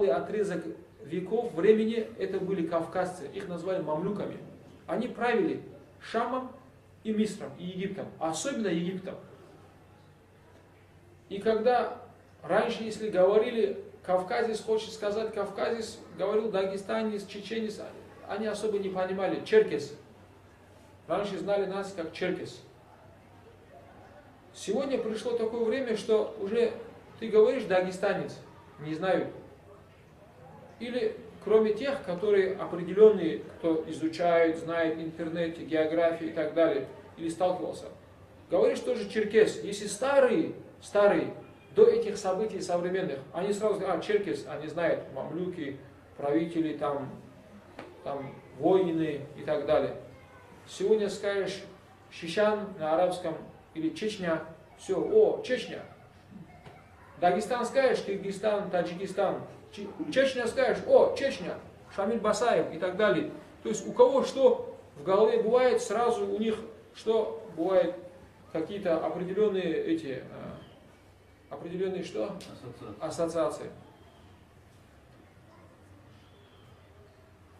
Отрезок веков времени это были кавказцы, их назвали мамлюками. Они правили Шамом и Мисром, и Египтом, особенно Египтом. И когда раньше, если говорили кавказец, хочет сказать кавказец, говорил дагестанец, чеченец, они особо не понимали, черкес. Раньше знали нас как черкес. Сегодня пришло такое время, что уже ты говоришь дагестанец, не знают. Или кроме тех, которые определенные, кто изучает, знает интернет, географию и так далее, или сталкивался. Говоришь тоже черкес. Если старые, до этих событий современных, они сразу говорят, черкес, они знают, мамлюки, правители, там воины и так далее. Сегодня скажешь Шишан на арабском или Чечня, все, о, Чечня. Дагестан скажешь, Киргизстан, Таджикистан. Чечня скажешь, о, Чечня, Шамиль Басаев и так далее. То есть у кого что в голове бывает, сразу у них что бывает, какие-то определенные что? Ассоциации.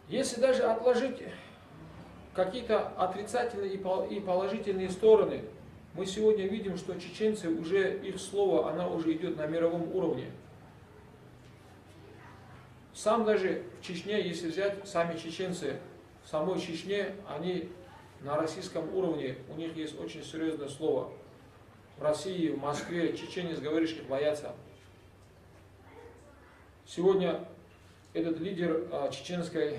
Если даже отложить какие-то отрицательные и положительные стороны, мы сегодня видим, что чеченцы уже, их слово, оно уже идет на мировом уровне. Сам даже в Чечне, если взять сами чеченцы, в самой Чечне, они на российском уровне, у них есть очень серьезное слово. В России, в Москве, чеченец, говоришь, их боятся. Сегодня этот лидер Чеченской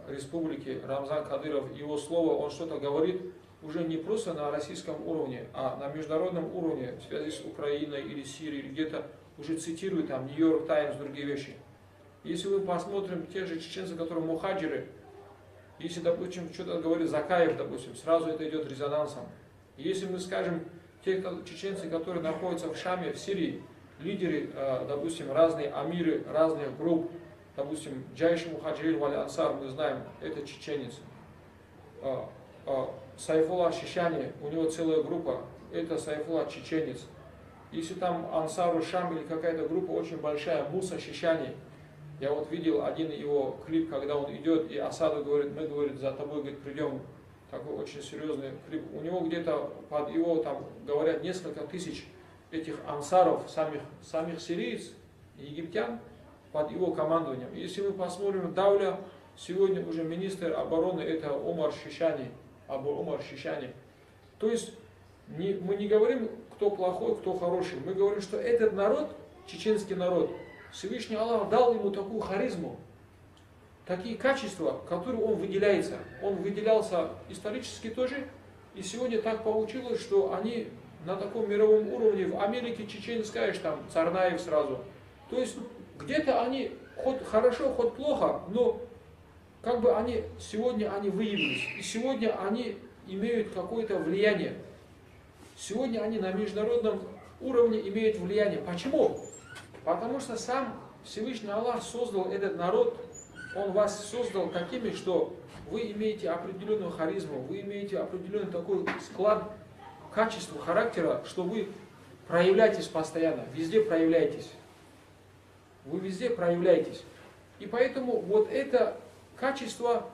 республики Рамзан Кадыров, его слово, он что-то говорит уже не просто на российском уровне, а на международном уровне, в связи с Украиной или Сирией, или где-то уже цитирует там Нью-Йорк Таймс, другие вещи. Если мы посмотрим те же чеченцы, которые мухаджиры, если, допустим, что-то говорит Закаев, допустим, сразу это идет резонансом. Если мы скажем, те чеченцы, которые находятся в Шаме, в Сирии, лидеры, допустим, разные амиры, разных групп, допустим, Джайш Мухаджирин Вали Ансар, мы знаем, это чеченец. Сайфулла Шишани, у него целая группа, это Сайфулла чеченец. Если там Ансару Шам или какая-то группа очень большая, Муса Шишани, я вот видел один его клип, когда он идет, и Асаду говорит, мы, говорит, за тобой, говорит, придем. Такой очень серьезный клип. У него где-то под его, там, говорят, несколько тысяч этих ансаров, самих сирийцев, египтян, под его командованием. Если мы посмотрим Давля, сегодня уже министр обороны, это Омар Шишани, Омар Шишани. То есть, мы не говорим, кто плохой, кто хороший. Мы говорим, что этот народ, чеченский народ, Всевышний Аллах дал ему такую харизму, такие качества, которые он выделяется. Он выделялся исторически тоже, и сегодня так получилось, что они на таком мировом уровне, в Америке чеченцы, скажешь, там, Царнаев сразу. То есть, где-то они, хоть хорошо, хоть плохо, но как бы сегодня они выявились, и сегодня они имеют какое-то влияние. Сегодня они на международном уровне имеют влияние. Почему? Потому что сам Всевышний Аллах создал этот народ, Он вас создал такими, что вы имеете определенную харизму, вы имеете определенный такой склад качества, характера, что вы проявляетесь постоянно, везде проявляетесь. Вы везде проявляетесь. И поэтому вот это качество,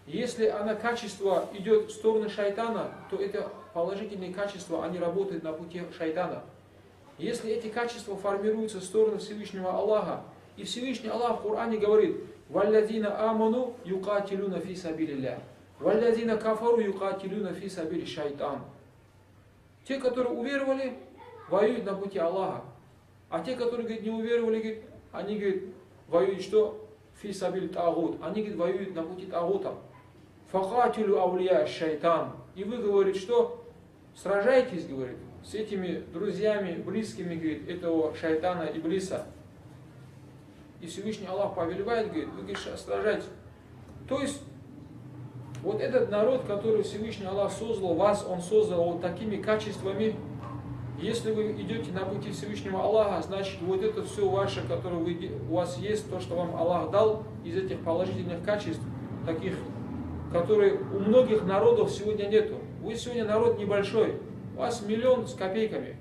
если качество идет в сторону шайтана, то это положительные качества, они работают на пути шайтана. Если эти качества формируются в сторону Всевышнего Аллаха, и Всевышний Аллах в Коране говорит, «Валлазина аману юкатилюна фи сабилилля, валлазина кафару юкатилюна фи сабили шайтан». Те, которые уверовали, воюют на пути Аллаха. А те, которые, говорит, не уверовали, говорит, они, говорит, воюют что? Фи сабили тагут. Они, говорит, воюют на пути тагута. Фахатилю аулия шайтан. И вы, говорит, что? Сражайтесь, говорит, с этими друзьями, близкими, говорит, этого шайтана, иблиса. И Всевышний Аллах повелевает, говорит, вы, говорит, сражайтесь. То есть, вот этот народ, который Всевышний Аллах создал, вас Он создал вот такими качествами. Если вы идете на пути Всевышнего Аллаха, значит, вот это все ваше, которое у вас есть, то, что вам Аллах дал, из этих положительных качеств, таких, которые у многих народов сегодня нету. Вы сегодня народ небольшой, у вас 1 000 000 с копейками.